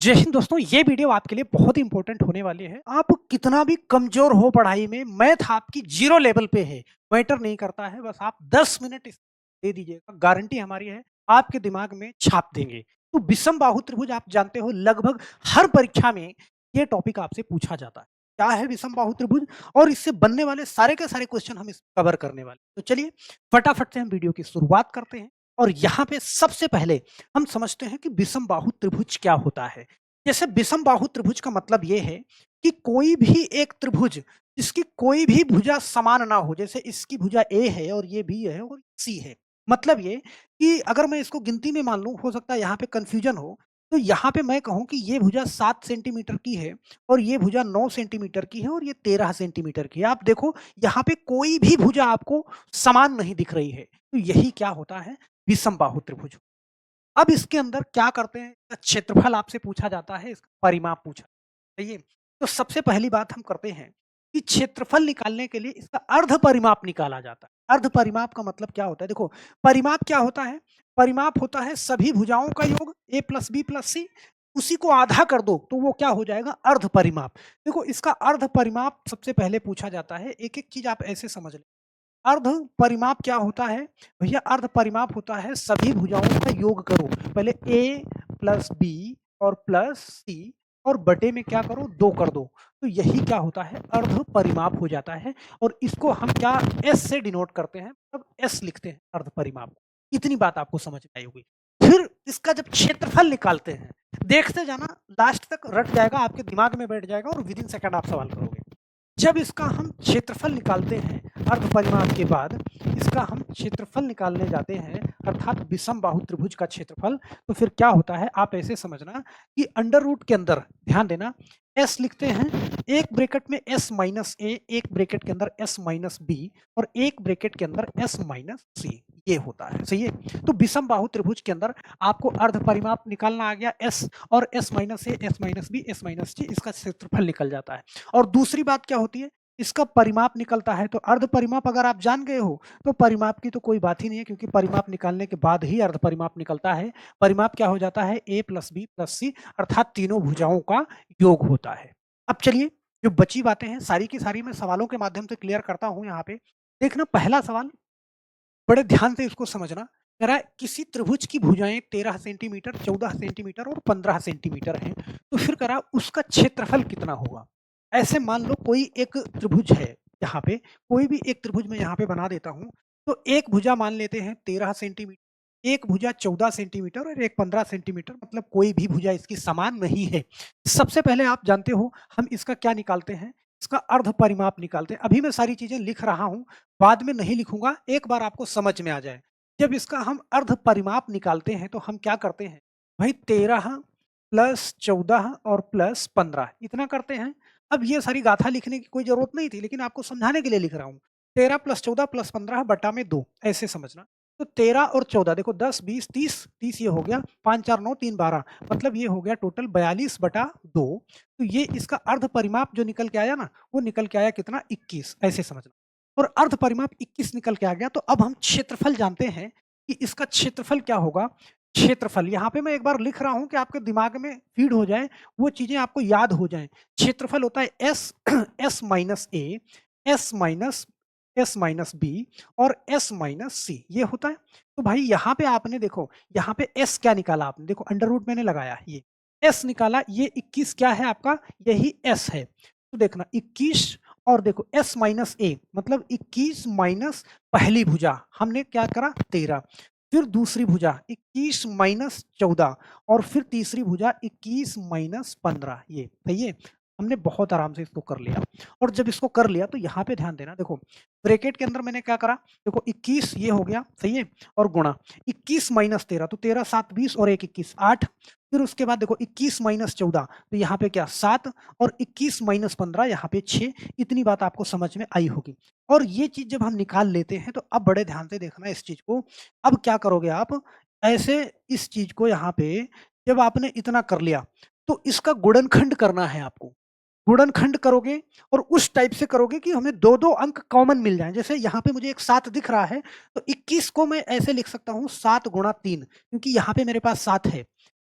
जय हिंद दोस्तों, ये वीडियो आपके लिए बहुत ही इंपॉर्टेंट होने वाली है। आप कितना भी कमजोर हो पढ़ाई में, मैथ आपकी जीरो लेवल पे है, मैटर नहीं करता है। बस आप 10 मिनट दे दीजिएगा, गारंटी हमारी है, आपके दिमाग में छाप देंगे। तो विषम बाहु त्रिभुज आप जानते हो, लगभग हर परीक्षा में ये टॉपिक आपसे पूछा जाता है। क्या है विषम बाहु त्रिभुज और इससे बनने वाले सारे के सारे क्वेश्चन हम इस कवर करने वाले। तो चलिए फटाफट से हम वीडियो की शुरुआत करते हैं। और यहाँ पे सबसे पहले हम समझते हैं कि विषम बाहु त्रिभुज क्या होता है। जैसे विषम बाहु त्रिभुज का मतलब ये है कि कोई भी एक त्रिभुज जिसकी कोई भी भुजा समान ना हो, जैसे इसकी भुजा ए है और ये बी है और सी है। मतलब ये कि अगर मैं इसको गिनती में मान लूं, हो सकता है यहाँ पे कंफ्यूजन हो, तो यहाँ पे मैं कहूँ कि ये भुजा 7 सेंटीमीटर की है और ये भुजा 9 सेंटीमीटर की है और ये 13 सेंटीमीटर की है। आप देखो यहाँ पे कोई भी भुजा आपको समान नहीं दिख रही है, तो यही क्या होता है, विषम बाहु त्रिभुज। अब इसके अंदर क्या करते हैं, इसका क्षेत्रफल आपसे पूछा जाता है, इसका परिमाप पूछा जाता है। सही है? तो सबसे पहली बात हम करते हैं कि क्षेत्रफल निकालने के लिए इसका अर्ध परिमाप निकाला जाता है। अर्ध परिमाप का मतलब क्या होता है? देखो, परिमाप क्या होता है? परिमाप होता है सभी भुजाओं का योग a प्लस बी प्लस सी, उसी को आधा कर दो तो वो क्या हो जाएगा, अर्ध परिमाप। देखो, इसका अर्ध परिमाप सबसे पहले पूछा जाता है। एक एक चीज आप ऐसे समझ लें। अर्ध परिमाप क्या होता है भैया? अर्ध परिमाप होता है सभी भुजाओं का योग करो, पहले ए प्लस बी और प्लस सी और बटे में क्या करो, 2 कर दो, तो यही क्या होता है, अर्ध परिमाप हो जाता है। और इसको हम क्या, एस से डिनोट करते हैं, मतलब एस लिखते हैं अर्ध परिमाप। इतनी बात आपको समझ में आई होगी। फिर इसका जब क्षेत्रफल निकालते हैं, देखते जाना, लास्ट तक रट जाएगा, आपके दिमाग में बैठ जाएगा और विद इन सेकंड आप सवाल करोगे। जब इसका हम क्षेत्रफल निकालते हैं अर्ध परिमाप के बाद, इसका हम क्षेत्रफल निकालने जाते हैं, अर्थात विषम बाहु त्रिभुज का क्षेत्रफल, तो फिर क्या होता है, आप ऐसे समझना कि अंडर रूट के अंदर ध्यान देना, एस लिखते हैं, एक ब्रैकेट में एस माइनस ए, एक ब्रैकेट के अंदर एस माइनस बी और एक ब्रैकेट के अंदर एस माइनस सी, ये होता है। सही है? तो विषम बाहु त्रिभुज के अंदर आपको अर्ध परिमाप निकालना आ गया, एस और S minus A, S minus B, S minus C, इसका क्षेत्रफल निकल जाता है। और दूसरी बात क्या होती है, इसका परिमाप निकलता है। तो अर्ध परिमाप अगर आप जान गए हो तो परिमाप की तो कोई बात ही नहीं है, क्योंकि परिमाप निकालने के बाद ही अर्ध परिमाप निकलता है। परिमाप क्या हो जाता है, ए प्लस बी प्लस सी, अर्थात तीनों भुजाओं का योग होता है। अब चलिए, जो बची बातें हैं सारी की सारी मैं सवालों के माध्यम से क्लियर करता हूं। यहाँ पे देखना, पहला सवाल बड़े ध्यान से इसको समझना। कह रहा है किसी त्रिभुज की भुजाएं 13 सेंटीमीटर, 14 सेंटीमीटर और 15 सेंटीमीटर हैं, तो फिर कह रहा उसका क्षेत्रफल कितना होगा। ऐसे मान लो कोई एक त्रिभुज है, यहाँ पे कोई भी एक त्रिभुज मैं यहाँ पे बना देता हूँ। तो एक भुजा मान लेते हैं 13 सेंटीमीटर, एक भुजा 14 सेंटीमीटर और एक 15 सेंटीमीटर, मतलब कोई भी भुजा इसकी समान नहीं है। सबसे पहले आप जानते हो हम इसका क्या निकालते हैं, इसका अर्ध परिमाप निकालते हैं। अभी मैं सारी चीजें लिख रहा हूँ, बाद में नहीं लिखूंगा, एक बार आपको समझ में आ जाए। जब इसका हम अर्ध परिमाप निकालते हैं तो हम क्या करते हैं भाई, 13 प्लस 14 और प्लस 15 इतना करते हैं। अब ये सारी गाथा लिखने की कोई जरूरत नहीं थी, लेकिन आपको समझाने के लिए लिख रहा हूँ। 13 प्लस 14 प्लस 15 बटा में 2, ऐसे समझना। तो 13 और 14 देखो, 10 20 30, 30 ये हो गया, 5 4 9 3 12, मतलब ये हो गया टोटल 42 बटा 2। तो ये इसका अर्ध परिमाप जो निकल के आया ना, वो निकल के आया कितना, 21, ऐसे समझना। और अर्ध परिमाप 21 निकल के आ गया। तो अब हम क्षेत्रफल जानते हैं कि इसका क्षेत्रफल क्या होगा। क्षेत्रफल यहाँ पे मैं एक बार लिख रहा हूं कि आपके दिमाग में फीड हो जाए, वो चीजें आपको याद हो जाएं। क्षेत्रफल होता है S S minus A, S minus S minus B और एस माइनस सी, ये होता है। तो भाई यहाँ पे आपने देखो, यहाँ पे एस क्या निकाला आपने, देखो अंडर रूट मैंने लगाया, ये एस निकाला, ये 21 क्या है आपका, यही एस है। तो देखना 21 और देखो s माइनस ए, मतलब 21 माइनस पहली भुजा हमने क्या करा, 13, फिर दूसरी भुजा 21 माइनस 14 और फिर तीसरी भुजा 21 माइनस 15, ये सही है। हमने बहुत आराम से इसको कर लिया। और जब इसको कर लिया तो यहाँ पे ध्यान देना, देखो ब्रैकेट के अंदर मैंने क्या करा, देखो 21 ये हो गया, सही है, और गुणा 21 माइनस 13, तो 13 7 20 और 1 21 8। फिर उसके बाद देखो 21 माइनस 14, तो यहाँ पे क्या 7 और 21 माइनस 15, यहाँ पे 6। इतनी बात आपको समझ में आई होगी। और ये चीज जब हम निकाल लेते हैं तो अब बड़े ध्यान से देखना इस चीज को। अब क्या करोगे आप, ऐसे इस चीज को यहाँ पे जब आपने इतना कर लिया तो इसका गुणनखंड करना है आपको। गुणनखंड करोगे और उस टाइप से करोगे कि हमें दो दो अंक कॉमन मिल जाएं। जैसे यहाँ पे मुझे एक 7 दिख रहा है, तो 21 को मैं ऐसे लिख सकता हूँ 7 गुणा 3, क्योंकि यहाँ पे मेरे पास 7 है।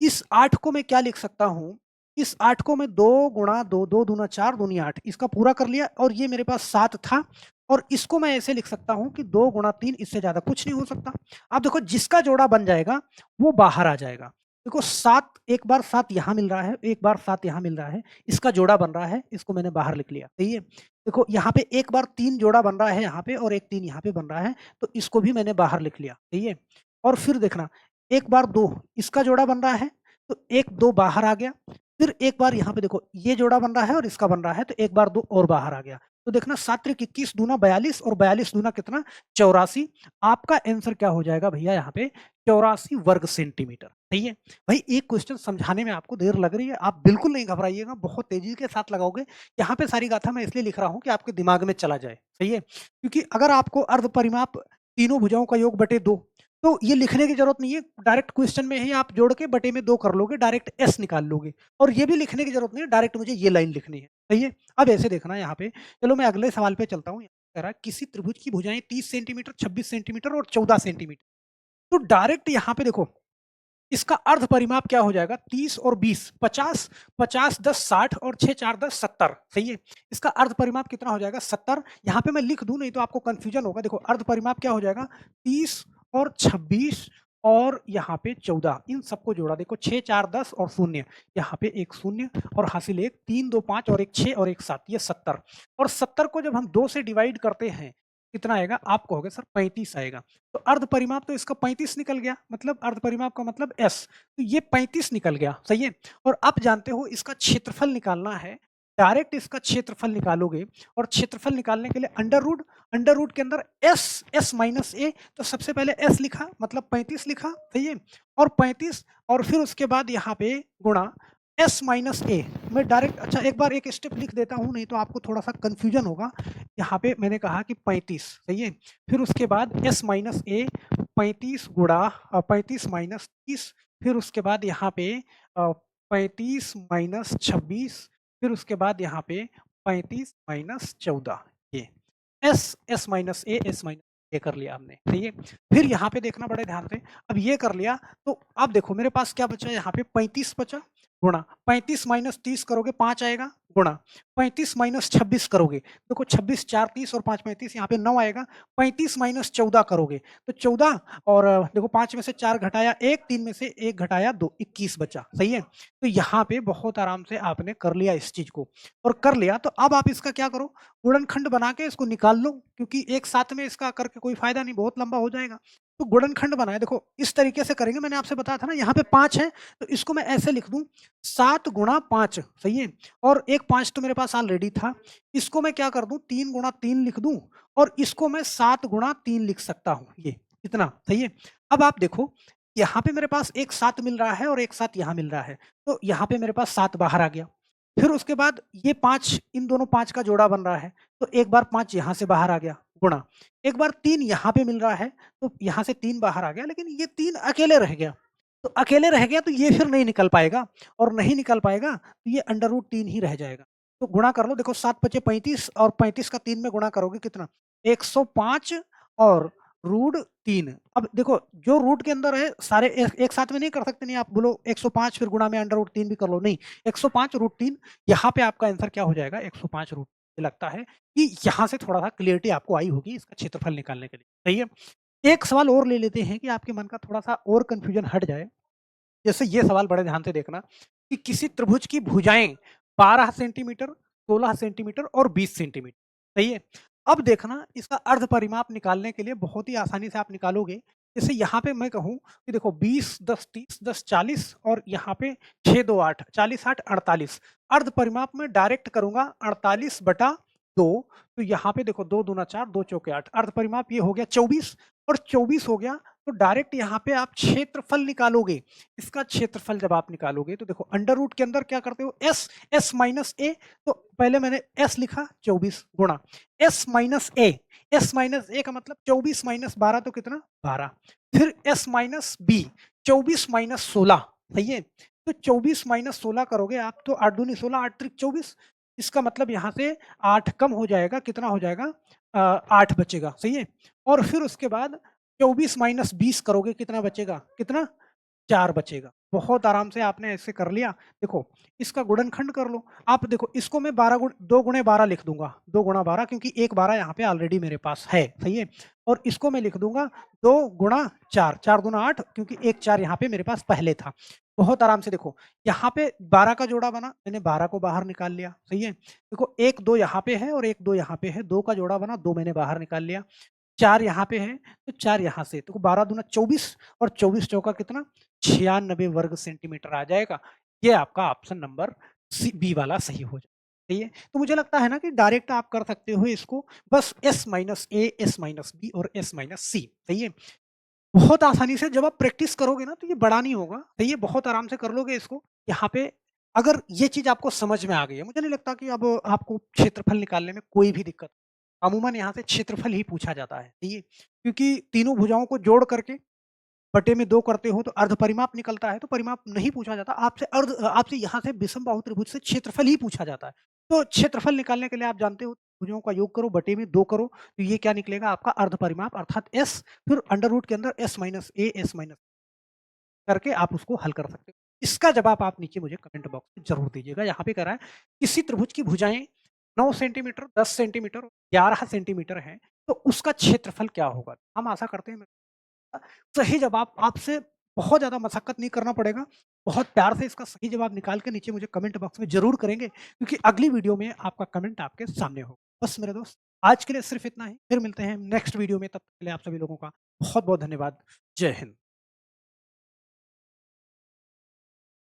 इस 8 को मैं क्या लिख सकता हूँ, इस 8 को मैं 2 गुणा 2, 2 दूना 4, दूनी 8 इसका पूरा कर लिया और ये मेरे पास 7 था और इसको मैं ऐसे लिख सकता हूँ कि 2 गुणा 3 इससे ज़्यादा कुछ नहीं हो सकता। अब देखो जिसका जोड़ा बन जाएगा, वो बाहर आ जाएगा। देखो 7 एक बार 7 यहाँ मिल रहा है, एक बार 7 यहाँ मिल रहा है, इसका जोड़ा बन रहा है, इसको मैंने बाहर लिख लिया, सही है? देखो यहाँ पे एक बार 3 जोड़ा बन रहा है यहाँ पे और एक 3 यहाँ पे बन रहा है, तो इसको भी मैंने बाहर लिख लिया, सही है? और फिर देखना, एक बार 2 इसका जोड़ा बन रहा है, तो 1 2 बाहर आ गया, फिर एक बार यहाँ पे देखो ये जोड़ा बन रहा है और इसका बन रहा है, तो एक बार 2 और बाहर आ गया। तो देखना 7 त्रिक 21 दूना 42 और 42 दूना कितना 84। आपका आंसर क्या हो जाएगा भैया यहाँ पे 84 वर्ग सेंटीमीटर, सही है? भाई एक क्वेश्चन समझाने में आपको देर लग रही है, आप बिल्कुल नहीं घबराइएगा, बहुत तेजी के साथ लगाओगे। यहाँ पे सारी गाथा मैं इसलिए लिख रहा हूँ कि आपके दिमाग में चला जाए, सही है? क्योंकि अगर आपको अर्ध परिमाप तीनों भुजाओं का योग बटे 2 तो ये लिखने की जरूरत नहीं है, डायरेक्ट क्वेश्चन में ही आप जोड़ के बटे में 2 कर लोगे, डायरेक्ट एस निकाल लोगे और ये भी लिखने की जरूरत नहीं है, डायरेक्ट मुझे ये लाइन लिखनी है, सही है? अब ऐसे देखना यहाँ पे, चलो मैं अगले सवाल पे चलता हूँ। कह रहा है किसी त्रिभुज की भुजाएं 30 सेंटीमीटर, 26 सेंटीमीटर और 14 सेंटीमीटर। तो डायरेक्ट यहाँ पे देखो इसका अर्ध परिमाप क्या हो जाएगा 30 और 20 50 50 10 60 और 6 4 10 70, सही है? इसका अर्ध परिमाप कितना हो जाएगा 70। यहाँ पे मैं लिख दूं नहीं तो आपको कंफ्यूजन होगा। देखो अर्ध परिमाप क्या हो जाएगा 30 और 26 और यहाँ पे 14, इन सबको जोड़ा, देखो 6 4 10 और 0, यहाँ पे एक 0 और हासिल 1 3 2 5 और एक 6 और एक 7, ये 70। और 70 को जब हम 2 से डिवाइड करते हैं कितना आएगा, आप कहोगे सर 35 आएगा। तो अर्ध परिमाप तो इसका 35 निकल गया, मतलब अर्ध परिमाप का मतलब एस, तो ये 35 निकल गया, सही है? और आप जानते हो इसका क्षेत्रफल निकालना है, डायरेक्ट इसका क्षेत्रफल निकालोगे और क्षेत्रफल निकालने के लिए अंडर रूट के अंदर एस माइनस ए, तो सबसे पहले एस लिखा मतलब 35 लिखा, सही है? और 35 और फिर उसके बाद यहाँ पे गुणा एस माइनस ए, मैं डायरेक्ट, अच्छा एक बार एक स्टेप लिख देता हूँ नहीं तो आपको थोड़ा सा कंफ्यूजन होगा। यहाँ पे मैंने कहा कि 35, सही है? फिर उसके बाद एस माइनस ए 35 गुणा 35 माइनस 30, फिर उसके बाद यहाँ पे 35 माइनस 26, फिर उसके बाद यहाँ पे 35 माइनस 14, ये एस माइनस ए ये कर लिया हमने, सही है? फिर यहाँ पे देखना बड़े ध्यान से, अब ये कर लिया तो अब देखो मेरे पास क्या बचा, यहाँ पे 35 बचा, गुणा 35 माइनस 30 करोगे 5 आएगा, गुणा 35 माइनस 26 करोगे, देखो 26 4 30 और 5 35, यहाँ पे 9 आएगा। 35 माइनस 14 करोगे तो 14 और देखो 5 में से 4 घटाया 1, 3 में से 1 घटाया 2, 21 बचा, सही है? तो यहाँ पे बहुत आराम से आपने कर लिया इस चीज को, और कर लिया तो अब आप इसका क्या करो, गुणनखंड बना के इसको निकाल लो, क्योंकि एक साथ में इसका करके कोई फायदा नहीं, बहुत लंबा हो जाएगा। तो गुणनखंड बनाए, देखो इस तरीके से करेंगे, मैंने आपसे बताया था ना यहाँ पे 5 है तो इसको मैं ऐसे लिख दूं 7 गुणा 5, सही है? और एक 5 तो मेरे पास ऑलरेडी था, इसको मैं क्या कर दूं 3 गुणा 3 लिख दूं और इसको मैं 7 गुणा 3 लिख सकता हूं, ये इतना, सही है? अब आप देखो यहाँ पे मेरे पास एक 7 मिल रहा है और एक 7 यहाँ मिल रहा है, तो यहाँ पे मेरे पास 7 बाहर आ गया। फिर उसके बाद ये 5, इन दोनों 5 का जोड़ा बन रहा है, तो एक बार 5 यहाँ से बाहर आ गया, गुणा एक बार 3 यहाँ पे मिल रहा है, तो यहाँ से 3 बाहर आ गया, लेकिन ये 3 अकेले रह गया, तो अकेले रह गया तो ये फिर नहीं निकल पाएगा, और नहीं निकल पाएगा तो ये अंडर रूट 3 ही रह जाएगा। तो गुणा कर लो, देखो 7 पचे 35 और 35 का 3 में गुणा करोगे कितना 105 और रूट 3। अब देखो जो रूट के अंदर है सारे एक साथ में नहीं कर सकते, नहीं आप बोलो 105 फिर गुणा में अंडर रूट 3 भी कर लो, नहीं 105 रूट 3, यहाँ पे आपका आंसर क्या हो जाएगा 105 रूट। लगता है कि यहाँ से थोड़ा सा क्लियरिटी आपको आई होगी इसका क्षेत्रफल निकालने के लिए, सही है? एक सवाल और ले लेते हैं कि आपके मन का थोड़ा सा और कंफ्यूजन हट जाए। जैसे ये सवाल बड़े ध्यान से देखना कि किसी त्रिभुज की भुजाएं 12 सेंटीमीटर, 16 सेंटीमीटर और 20 सेंटीमीटर, सही है? अब देखना इसका अर्ध परिमाप निकालने के लिए बहुत ही आसानी से आप निकालोगे। जैसे यहाँ पे मैं कहूँ कि देखो 20 10 30 10 40 और यहाँ पे 6 2 8 40 8 48, अर्ध परिमाप में डायरेक्ट करूंगा 48 बटा 2, तो यहाँ पे देखो 2 दूना 4 2 चौके 8, अर्ध परिमाप ये हो गया 24 और 24 हो गया, तो डायरेक्ट यहाँ पे आप क्षेत्रफल निकालोगे। इसका क्षेत्रफल जब आप निकालोगे तो देखो अंडर रूट के अंदर क्या करते हो एस माइनस ए, तो पहले मैंने एस लिखा 24 गुणा एस माइनस ए का मतलब 24 माइनस 12 तो कितना 12, फिर एस माइनस बी 24 माइनस 16, सही है? तो 24 माइनस 16 करोगे आप तो 8 दूनी 16 8 त्रिक 24, इसका मतलब यहाँ से 8 कम हो जाएगा, कितना हो जाएगा 8 बचेगा, सही है? और फिर उसके बाद 24 माइनस 20 करोगे कितना बचेगा, कितना 4 बचेगा। बहुत आराम से आपने ऐसे कर लिया। देखो, इसका गुणनखंड कर लो। आप देखो इसको मैं 12 2 गुणे 12 लिख दूँगा, 2 गुणा 12 क्योंकि 1 12 यहाँ पे ऑलरेडी मेरे पास है, सही है? और इसको मैं लिख दूँगा 2 गुणा 4, 4 दूना 8 क्योंकि 1 4 यहाँ पे मेरे पास पहले था। बहुत आराम से देखो, यहाँ पे 12 का जोड़ा बना, मैंने 12 को बाहर निकाल लिया, सही है? देखो 1 2 यहाँ पे है और 1 2 यहाँ पे है, 2 का जोड़ा बना, 2 मैंने बाहर निकाल लिया। 4 यहाँ पे है, तो 4 यहाँ से, तो 12 दूना 24 और 24 चौका कितना? 96 वर्ग सेंटीमीटर आ जाएगा। ये आपका ऑप्शन नंबर सी बी वाला सही हो जाएगा, सही है? तो मुझे लगता है ना कि डायरेक्ट आप कर सकते हो इसको, बस S माइनस ए, S माइनस बी और S माइनस सी, सही है? बहुत आसानी से जब आप प्रैक्टिस करोगे ना, तो ये बड़ा नहीं होगा, सही है? बहुत आराम से कर लोगे इसको। यहाँ पे अगर ये चीज़ आपको समझ में आ गई है, मुझे नहीं लगता कि अब आपको क्षेत्रफल निकालने में कोई भी दिक्कत, अमूमन यहाँ से क्षेत्रफल ही पूछा जाता है, सही है? क्योंकि तीनों भुजाओं को जोड़ करके बटे में 2 करते हो तो अर्ध परिमाप निकलता है, तो परिमाप नहीं पूछा जाता। आपसे यहाँ से विषम-बाहु त्रिभुज से क्षेत्रफल ही पूछा जाता है। तो क्षेत्रफल निकालने के लिए आप जानते हो भुजाओं का योग करो, बटे में 2 करो, तो ये क्या निकलेगा आपका अर्ध परिमाप अर्थात S, फिर अंडर रूट के अंदर S minus A, S minus करके आप उसको हल कर सकते हो। इसका जवाब आप नीचे मुझे कमेंट बॉक्स में ज़रूर दीजिएगा। यहाँ पे कह रहा है, किसी त्रिभुज की भुजाएँ 9 सेंटीमीटर, 10 सेंटीमीटर, 11 सेंटीमीटर हैं, तो उसका क्षेत्रफल क्या होगा? हम आशा करते हैं सही जवाब आपसे बहुत ज़्यादा मशक्कत नहीं करना पड़ेगा। बहुत प्यार से इसका सही जवाब निकाल के नीचे मुझे कमेंट बॉक्स में ज़रूर करेंगे, क्योंकि अगली वीडियो में आपका कमेंट आपके सामने होगा। बस मेरे दोस्त, आज के लिए सिर्फ़ इतना ही। फिर मिलते हैं नेक्स्ट वीडियो में, तब तक के लिए आप सभी लोगों का बहुत-बहुत धन्यवाद। जय हिंद।